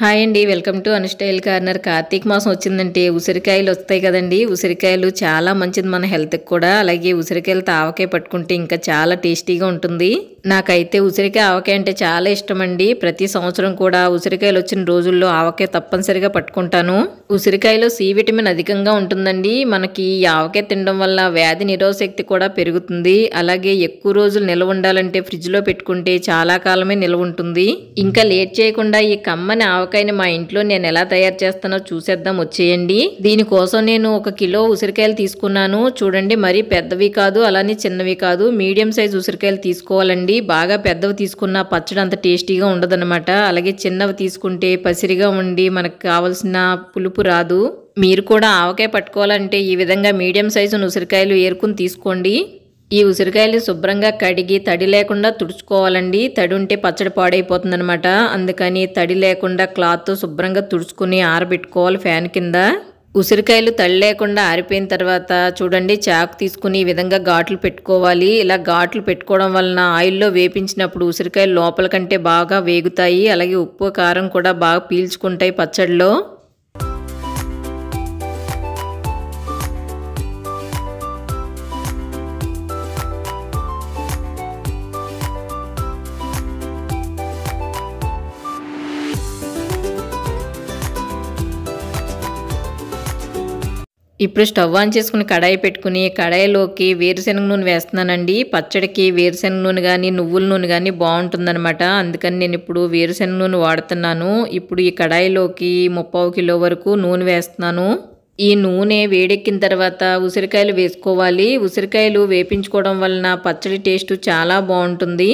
Hi అండి, welcome to అన్‌స్టైల్ corner. Karthika మాసం వచ్చిందంటే ఉసిరికాయలు వస్తాయి కదండి. ఉసిరికాయలు చాలా మంచిది మన హెల్త్కి కూడా. అలాగే ఉసిరికాయలతో ఆవకాయ పట్టుకుంటే ఇంకా చాలా టేస్టీగా ఉంటుంది. నాకైతే ఉసిరికాయ ఆవకాయ అంటే చాలా ఇష్టం అండి. ప్రతి సంవత్సరం కూడా ఉసిరికాయలు వచ్చిన రోజుల్లో ఆవకాయ తప్పనిసరిగా పట్టుకుంటాను. ఉసిరికాయలో సి విటమిన్ అధికంగా ఉంటుందండి. మనకి ఈ ఆవకాయ తినడం వల్ల వ్యాధి నిరోధక శక్తి కూడా పెరుగుతుంది. అలాగే ఎక్కువ రోజులు నిల్వ ఉండాలంటే ఫ్రిడ్జ్లో పెట్టుకుంటే చాలా కాలమే నిల్వ ఉంటుంది. ఇంకా లేట్ చేయకుండా ఈ కమ్మని ఆవకాయని మా ఇంట్లో నేను ఎలా తయారు చేస్తానో చూసేద్దాం, వచ్చేయండి. దీనికోసం నేను 1 కిలో ఉసిరికాయలు తీసుకున్నాను. చూడండి, మరీ పెద్దవి కాదు, అలానే చిన్నవి కాదు, మీడియం సైజ్ ఉసిరికాయలు తీసుకోవాలండి. బాగా పెద్దవి తీసుకున్న పచ్చడి అంత టేస్టీగా ఉండదన్నమాట. అలాగే చిన్నవి తీసుకుంటే పసిరిగా ఉండి మనకు కావలసిన పులుపు రాదు. మీరు కూడా ఆవకాయ పట్టుకోవాలంటే ఈ విధంగా మీడియం సైజు ఉసిరికాయలు ఏరుకుని తీసుకోండి. ఈ ఉసిరికాయలు శుభ్రంగా కడిగి తడి లేకుండా తుడుచుకోవాలండి. తడి ఉంటే పచ్చడి పాడైపోతుంది అనమాట. అందుకని తడి లేకుండా క్లాత్తో శుభ్రంగా తుడుచుకుని ఆరబెట్టుకోవాలి ఫ్యాన్ కింద. ఉసిరికాయలు తడి లేకుండా ఆరిపోయిన తర్వాత చూడండి, చాకు తీసుకుని ఈ విధంగా ఘాట్లు పెట్టుకోవాలి. ఇలా ఘాట్లు పెట్టుకోవడం వలన ఆయిల్లో వేపించినప్పుడు ఉసిరికాయలు లోపల కంటే బాగా వేగుతాయి. అలాగే ఉప్పు కారం కూడా బాగా పీల్చుకుంటాయి పచ్చడిలో. ఇప్పుడు స్టవ్ ఆన్ చేసుకుని కడాయి పెట్టుకుని కడాయిలోకి వేరుశనగ నూనె వేస్తున్నానండి. పచ్చడికి వేరుశనగ నూనె కానీ నువ్వుల నూనె కానీ బాగుంటుందన్నమాట. అందుకని నేను ఇప్పుడు వేరుశనగ నూనె వాడుతున్నాను. ఇప్పుడు ఈ కడాయిలోకి 3/4 కిలో వరకు నూనె వేస్తున్నాను. ఈ నూనె వేడెక్కిన తర్వాత ఉసిరికాయలు వేసుకోవాలి. ఉసిరికాయలు వేపించుకోవడం వలన పచ్చడి టేస్ట్ చాలా బాగుంటుంది.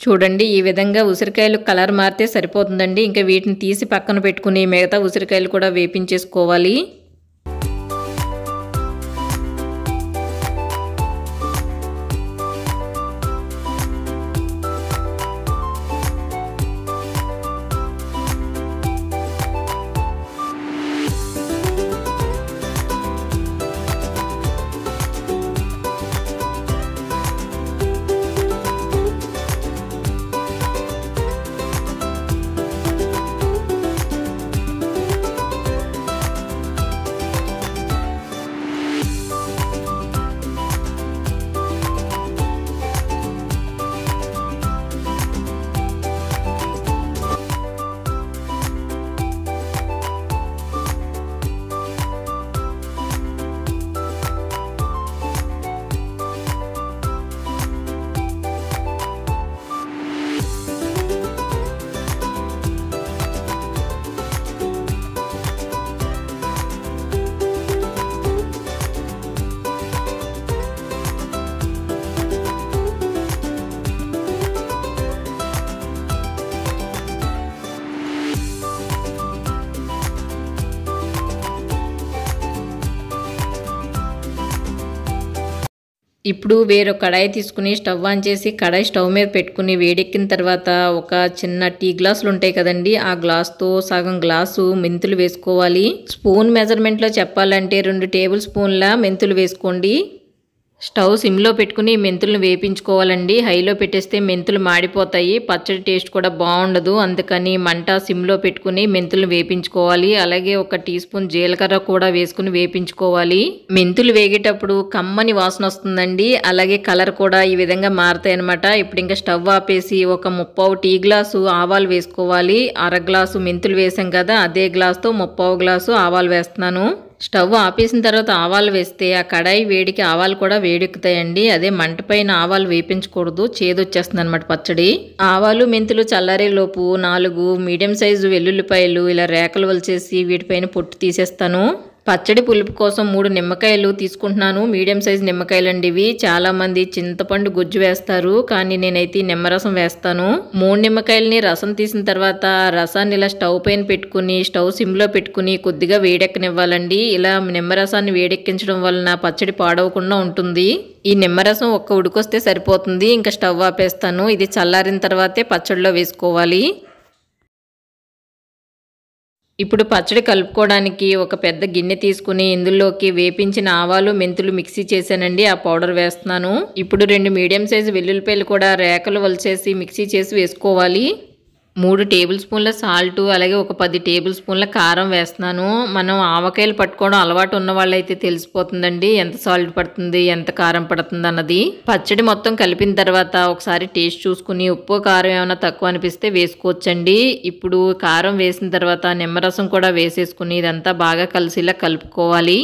చూడండి, ఈ విధంగా ఉసిరికాయలు కలర్ మారితే సరిపోతుందండి. ఇంకా వీటిని తీసి పక్కన పెట్టుకుని మిగతా ఉసిరికాయలు కూడా వేపించేసుకోవాలి. ఇప్పుడు వేరొక కడాయి తీసుకుని స్టవ్ ఆన్ చేసి కడాయి స్టవ్ మీద పెట్టుకుని వేడెక్కిన తర్వాత ఒక చిన్న టీ గ్లాసులు ఉంటాయి కదండి, ఆ గ్లాస్తో సగం గ్లాసు మెంతులు వేసుకోవాలి. స్పూన్ మెజర్మెంట్లో చెప్పాలంటే 2 టేబుల్ స్పూన్ల మెంతులు వేసుకోండి. స్టవ్ సిమ్లో పెట్టుకుని మెంతులను వేపించుకోవాలండి. హైలో పెట్టేస్తే మెంతులు మాడిపోతాయి, పచ్చడి టేస్ట్ కూడా బాగుండదు. అందుకని మంట సిమ్లో పెట్టుకుని మెంతులను వేపించుకోవాలి. అలాగే 1 టీ స్పూన్ జీలకర్ర కూడా వేసుకుని వేపించుకోవాలి. మెంతులు వేగేటప్పుడు కమ్మని వాసన వస్తుందండి. అలాగే కలర్ కూడా ఈ విధంగా మారుతాయి అనమాట. ఇప్పుడు ఇంకా స్టవ్ ఆపేసి 1/3 టీ గ్లాసు ఆవాలు వేసుకోవాలి. 1/2 గ్లాసు మెంతులు వేసాం కదా, అదే గ్లాస్తో 3/4 గ్లాసు ఆవాలు వేస్తున్నాను. స్టవ్ ఆపేసిన తర్వాత ఆవాలు వేస్తే ఆ కడాయి వేడికి ఆవాలు కూడా వేడెక్కుతాయండి. అదే మంట పైన ఆవాలు వేపించకూడదు, చేదొచ్చేస్తుంది అనమాట పచ్చడి. ఆవాలు మెంతులు చల్లారే లోపు 4 మీడియం సైజు వెల్లుల్లిపాయలు ఇలా రేకలు వలిచేసి వీటిపైన పొట్టు తీసేస్తాను. పచ్చడి పులుపు కోసం 3 నిమ్మకాయలు తీసుకుంటున్నాను. మీడియం సైజ్ నిమ్మకాయలండి ఇవి. చాలామంది చింతపండు గుజ్జు వేస్తారు, కానీ నేనైతే నిమ్మరసం వేస్తాను. 3 నిమ్మకాయలని రసం తీసిన తర్వాత రసాన్ని ఇలా స్టవ్ పైన పెట్టుకుని స్టవ్ సిమ్లో పెట్టుకుని కొద్దిగా వేడెక్కనివ్వాలండి. ఇలా నిమ్మరసాన్ని వేడెక్కించడం వలన పచ్చడి పాడవకుండా ఉంటుంది. ఈ నిమ్మరసం ఒక్క ఉడికొస్తే సరిపోతుంది. ఇంకా స్టవ్ ఆపేస్తాను. ఇది చల్లారిన తర్వాతే పచ్చడిలో వేసుకోవాలి. ఇప్పుడు పచ్చడి కలుపుకోవడానికి ఒక పెద్ద గిన్నె తీసుకుని ఇందులోకి వేపించిన ఆవాలు మెంతులు మిక్సీ చేశానండి. ఆ పౌడర్ వేస్తున్నాను. ఇప్పుడు 2 మీడియం సైజు వెల్లుల్లిపాయలు కూడా రేకలు వలిచేసి మిక్సీ చేసి వేసుకోవాలి. 3 టేబుల్ స్పూన్ల సాల్ట్, అలాగే ఒక 10 టేబుల్ స్పూన్ల కారం వేస్తున్నాను. మనం ఆవకాయలు పట్టుకోవడం అలవాటు ఉన్న వాళ్ళైతే తెలిసిపోతుందండి ఎంత సాల్ట్ పడుతుంది, ఎంత కారం పడుతుంది అన్నది. పచ్చడి మొత్తం కలిపిన తర్వాత ఒకసారి టేస్ట్ చూసుకుని ఉప్పు కారం ఏమైనా తక్కువ అనిపిస్తే వేసుకోవచ్చండి. ఇప్పుడు కారం వేసిన తర్వాత నిమ్మరసం కూడా వేసేసుకుని ఇదంతా బాగా కలిసిలా కలుపుకోవాలి.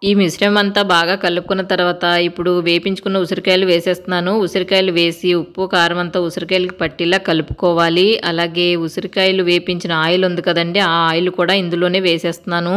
ఈ మిశ్రమం అంతా బాగా కలుపుకున్న తర్వాత ఇప్పుడు వేపించుకున్న ఉసిరికాయలు వేసేస్తున్నాను. ఉసిరికాయలు వేసి ఉప్పు కారం అంతా ఉసిరికాయలకి పట్టిలా కలుపుకోవాలి. అలాగే ఉసిరికాయలు వేపించిన ఆయిల్ ఉంది కదండి, ఆ ఆయిల్ కూడా ఇందులోనే వేసేస్తున్నాను.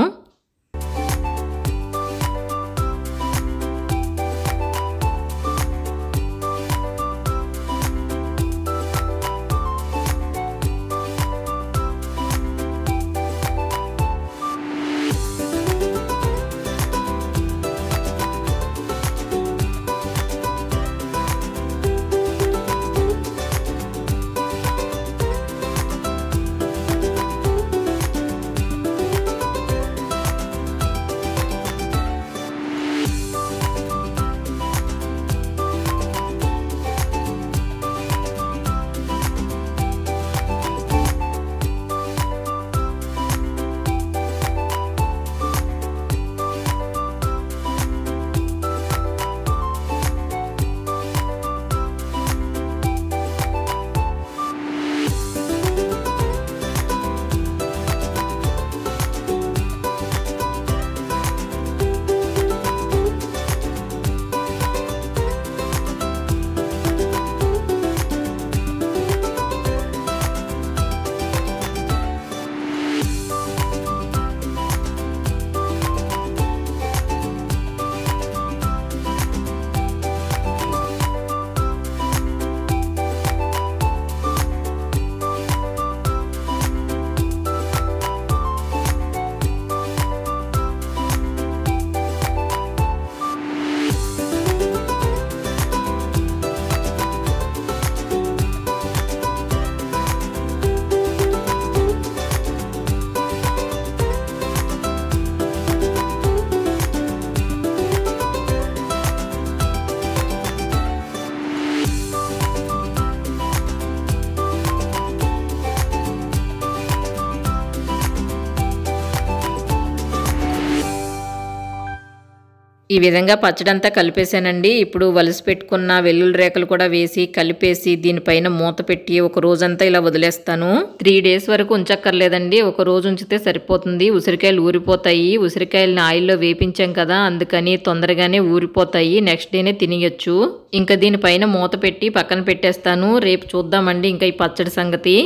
ఈ విధంగా పచ్చడంతా కలిపేసానండి. ఇప్పుడు వలిసి పెట్టుకున్న వెల్లుల్లి రేకలు కూడా వేసి కలిపేసి దీనిపైన మూత పెట్టి ఒక రోజంతా ఇలా వదిలేస్తాను. 3 డేస్ వరకు ఉంచక్కర్లేదండి, ఒక రోజు ఉంచితే సరిపోతుంది. ఉసిరికాయలు ఊరిపోతాయి. ఉసిరికాయలని ఆయిల్లో వేపించాం కదా, అందుకని తొందరగానే ఊరిపోతాయి. నెక్స్ట్ డేనే తినేయొచ్చు. ఇంకా దీనిపైన మూత పెట్టి పక్కన పెట్టేస్తాను. రేపు చూద్దామండి ఇంకా ఈ పచ్చడి సంగతి.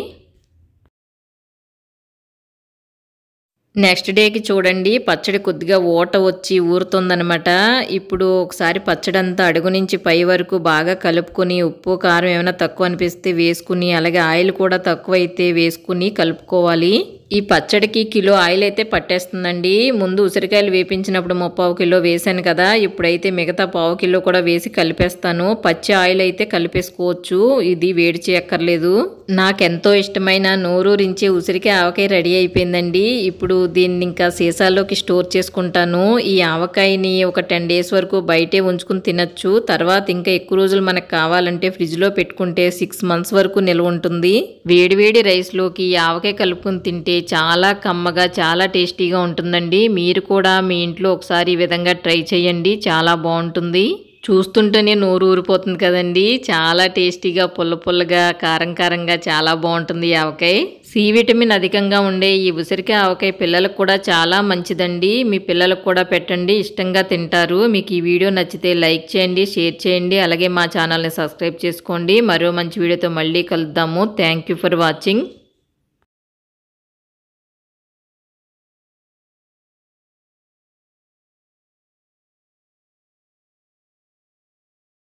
నెక్స్ట్ డేకి చూడండి పచ్చడి కొద్దిగా ఊట వచ్చి ఊరుతుందనమాట. ఇప్పుడు ఒకసారి పచ్చడి అంతా అడుగు నుంచి పై వరకు బాగా కలుపుకొని ఉప్పు కారం ఏమైనా తక్కువ అనిపిస్తే వేసుకుని, అలాగే ఆయిల్ కూడా తక్కువ అయితే వేసుకుని కలుపుకోవాలి. ఈ పచ్చడికి కిలో ఆయిల్ అయితే పట్టేస్తుందండి. ముందు ఉసిరికాయలు వేపించినప్పుడు 3/4 కిలో వేసాను కదా, ఇప్పుడైతే మిగతా 1/4 కిలో కూడా వేసి కలిపేస్తాను. పచ్చి ఆయిల్ అయితే కలిపేసుకోవచ్చు, ఇది వేడి చేయక్కర్లేదు. నాకెంతో ఇష్టమైన నోరూరించే ఉసిరికాయ ఆవకాయ రెడీ అయిపోయిందండి. ఇప్పుడు దీన్ని ఇంకా సీసాలోకి స్టోర్ చేసుకుంటాను. ఈ ఆవకాయని ఒక 10 డేస్ వరకు బయటే ఉంచుకుని తినచ్చు. తర్వాత ఇంకా ఎక్కువ రోజులు మనకు కావాలంటే ఫ్రిడ్జ్లో పెట్టుకుంటే 6 మంత్స్ వరకు నిల్వ ఉంటుంది. వేడివేడి రైస్లోకి ఈ ఆవకాయ కలుపుకొని తింటే చాలా కమ్మగా, చాలా టేస్టీగా ఉంటుందండి. మీరు కూడా మీ ఇంట్లో ఒకసారి ఈ విధంగా ట్రై చేయండి, చాలా బాగుంటుంది. చూస్తుంటేనే నోరు ఊరిపోతుంది కదండి. చాలా టేస్టీగా, పుల్ల పుల్లగా, కారం కారంగా చాలా బాగుంటుంది ఈ ఆవకాయ. సి విటమిన్ అధికంగా ఉండే ఈ ఉసిరికాయ ఆవకాయ పిల్లలకు కూడా చాలా మంచిదండి. మీ పిల్లలకు కూడా పెట్టండి, ఇష్టంగా తింటారు. మీకు ఈ వీడియో నచ్చితే లైక్ చేయండి, షేర్ చేయండి, అలాగే మా ఛానల్ని సబ్స్క్రైబ్ చేసుకోండి. మరో మంచి వీడియోతో మళ్ళీ కలుద్దాము. Thank you for watching.